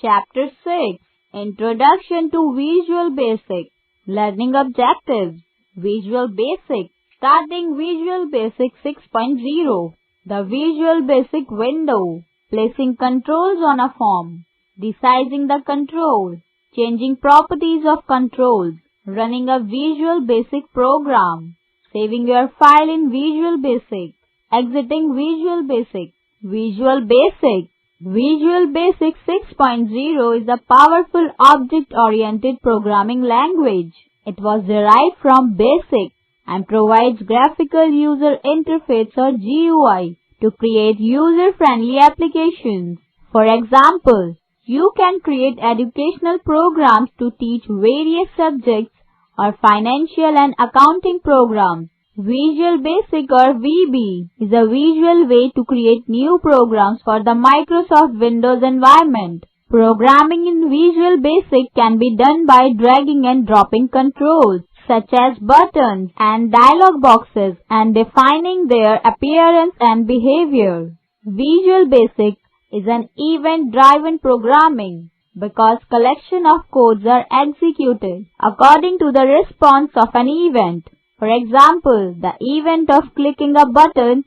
Chapter 6 Introduction to Visual Basic Learning Objectives Visual Basic Starting Visual Basic 6.0 The Visual Basic Window Placing controls on a form Resizing the control Changing properties of controls Running a Visual Basic program Saving your file in Visual Basic Exiting Visual Basic Visual Basic Visual Basic 6.0 is a powerful object-oriented programming language. It was derived from BASIC and provides graphical user interface or GUI to create user-friendly applications. For example, you can create educational programs to teach various subjects or financial and accounting programs. Visual Basic or VB is a visual way to create new programs for the Microsoft Windows environment. Programming in Visual Basic can be done by dragging and dropping controls, such as buttons and dialog boxes, and defining their appearance and behavior. Visual Basic is an event-driven programming because collection of codes are executed according to the response of an event. For example, the event of clicking a button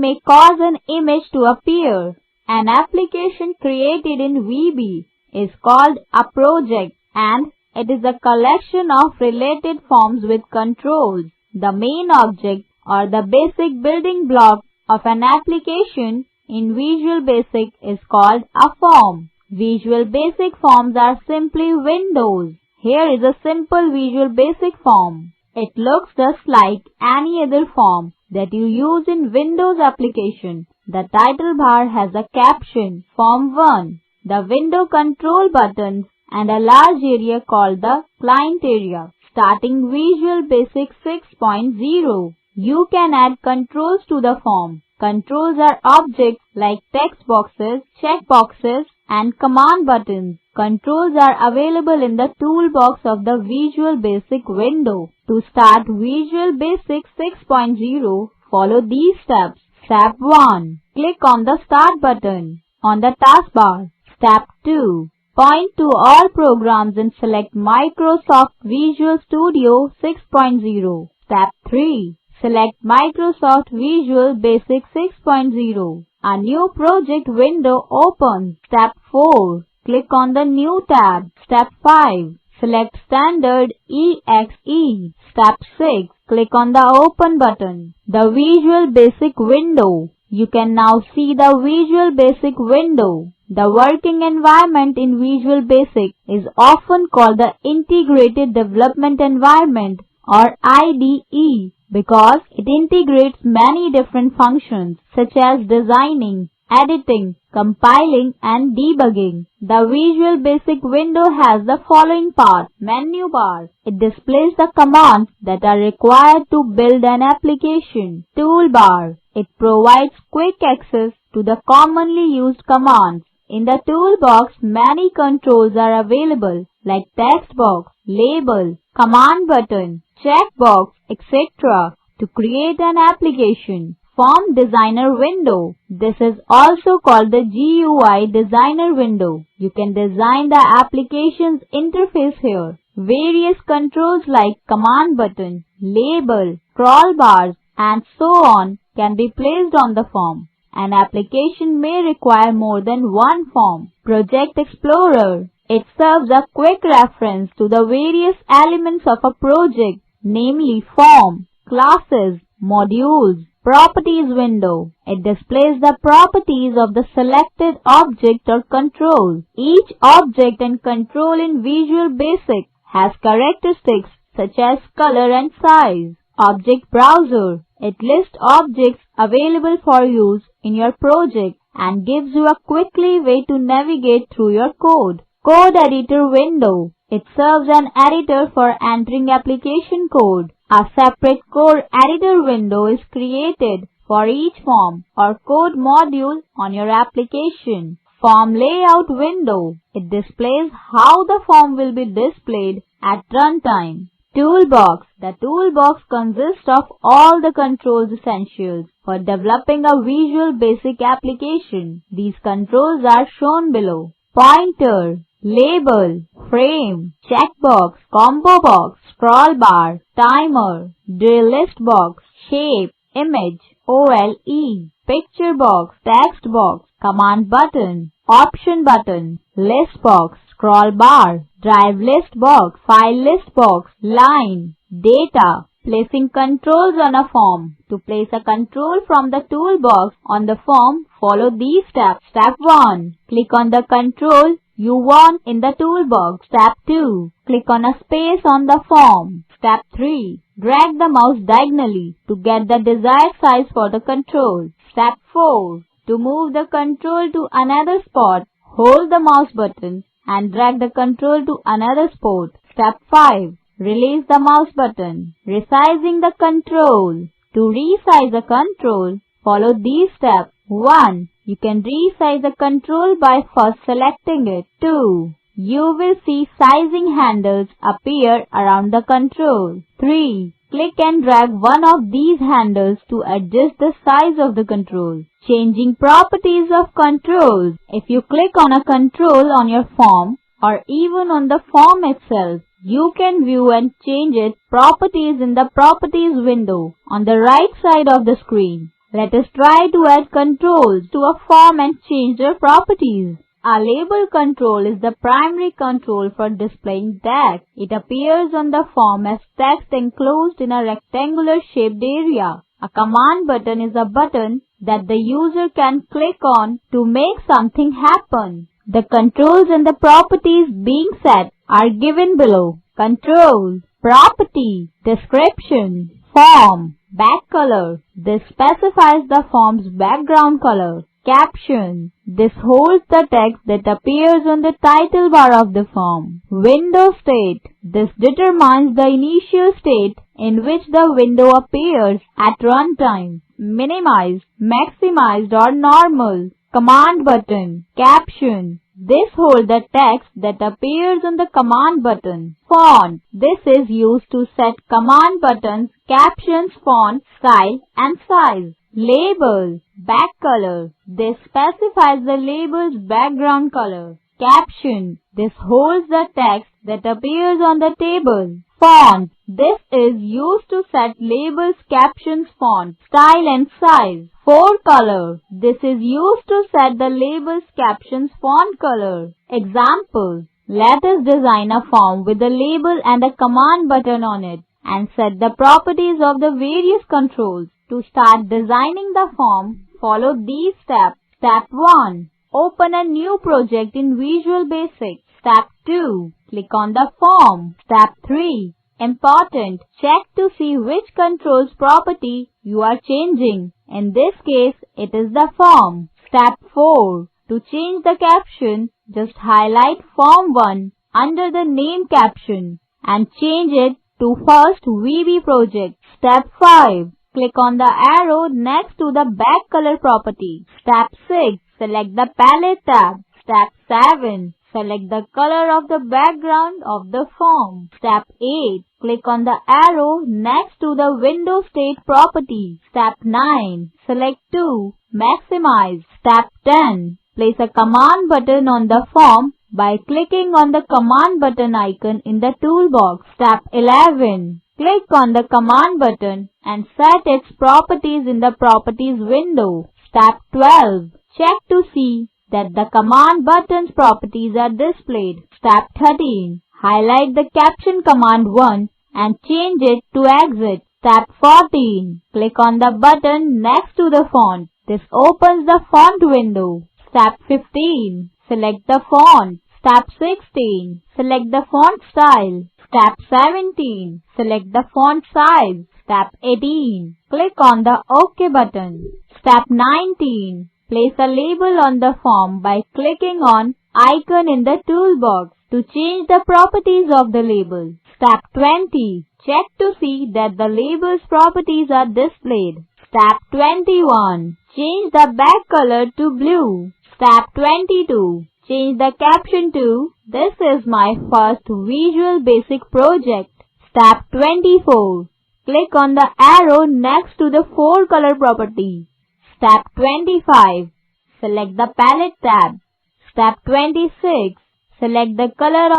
may cause an image to appear. An application created in VB is called a project and it is a collection of related forms with controls. The main object or the basic building block of an application in Visual Basic is called a form. Visual Basic forms are simply windows. Here is a simple Visual Basic form. It looks just like any other form that you use in Windows application. The title bar has a caption, Form 1, the window control buttons, and a large area called the client area. Starting Visual Basic 6.0, you can add controls to the form. Controls are objects like text boxes, checkboxes, and command buttons. Controls are available in the toolbox of the Visual Basic window. To start Visual Basic 6.0, follow these steps. Step 1. Click on the Start button on the taskbar. Step 2. Point to all programs and select Microsoft Visual Studio 6.0. Step 3. Select Microsoft Visual Basic 6.0. A new project window opens. Step 4. Click on the New tab. Step 5. Select Standard EXE. Step 6. Click on the Open button. The Visual Basic window. You can now see the Visual Basic window. The working environment in Visual Basic is often called the Integrated Development Environment or IDE because it integrates many different functions such as designing, editing, compiling, and debugging. The Visual Basic window has the following parts. Menu bar. It displays the commands that are required to build an application. Toolbar. It provides quick access to the commonly used commands. In the toolbox, many controls are available like text box, label, command button, checkbox, etc. to create an application. Form Designer window. This is also called the GUI Designer window. You can design the application's interface here. Various controls like command button, label, scroll bars, and so on can be placed on the form. An application may require more than one form. Project Explorer. It serves a quick reference to the various elements of a project, namely form, classes, modules. Properties window. It displays the properties of the selected object or control. Each object and control in Visual Basic has characteristics such as color and size. Object Browser. It lists objects available for use in your project and gives you a quickly way to navigate through your code. Code Editor window. It serves an editor for entering application code. A separate code editor window is created for each form or code module on your application. Form Layout window. It displays how the form will be displayed at runtime. Toolbox. The toolbox consists of all the controls essentials for developing a Visual Basic application. These controls are shown below. Pointer, label, frame, checkbox, combo box, scroll bar, timer, drill list box, shape, image, OLE, picture box, text box, command button, option button, list box, scroll bar, drive list box, file list box, line, data. Placing controls on a form. To place a control from the toolbox on the form, follow these steps. Step 1. Click on the control you want in the toolbox. Step 2. Click on a space on the form. Step 3. Drag the mouse diagonally to get the desired size for the control. Step 4. To move the control to another spot, hold the mouse button and drag the control to another spot. Step 5. Release the mouse button. Resizing the control. To resize the control, follow these steps. 1. You can resize the control by first selecting it. 2. You will see sizing handles appear around the control. 3. Click and drag one of these handles to adjust the size of the control. Changing properties of controls. If you click on a control on your form or even on the form itself, you can view and change its properties in the Properties window on the right side of the screen. Let us try to add controls to a form and change their properties. A label control is the primary control for displaying text. It appears on the form as text enclosed in a rectangular shaped area. A command button is a button that the user can click on to make something happen. The controls and the properties being set are given below. Control, property, description, form, back color. This specifies the form's background color. Caption. This holds the text that appears on the title bar of the form. Window state. This determines the initial state in which the window appears at runtime. Minimized, maximized or normal. Command button. Caption. This holds the text that appears on the command button. Font. This is used to set command buttons, captions, font, style and size. Label. Back color. This specifies the label's background color. Caption. This holds the text that appears on the table. Font. This is used to set labels, captions, font, style and size. Color. This is used to set the labels, captions, font color. Example. Let us design a form with a label and a command button on it and set the properties of the various controls. To start designing the form, follow these steps. Step 1. Open a new project in Visual Basic. Step 2. Click on the form. Step 3. Important. Check to see which controls property you are changing. In this case, it is the form. Step 4. To change the caption, just highlight Form 1 under the name caption and change it to First VB Project. Step 5. Click on the arrow next to the back color property. Step 6. Select the Palette tab. Step 7. Select the color of the background of the form. Step 8. Click on the arrow next to the window state property. Step 9. Select 2. Maximize. Step 10. Place a command button on the form by clicking on the command button icon in the toolbox. Step 11. Click on the command button and set its properties in the Properties window. Step 12. Check to see that the command button's properties are displayed. Step 13. Highlight the Caption Command 1 and change it to Exit. Step 14. Click on the button next to the font. This opens the font window. Step 15. Select the font. Step 16. Select the font style. Step 17. Select the font size. Step 18. Click on the OK button. Step 19. Place a label on the form by clicking on icon in the toolbox to change the properties of the label. Step 20. Check to see that the label's properties are displayed. Step 21. Change the back color to blue. Step 22. Change the caption to "This is my first Visual Basic project." Step 24. Click on the arrow next to the 4 color property. Step 25. Select the palette tab. Step 26. Select the color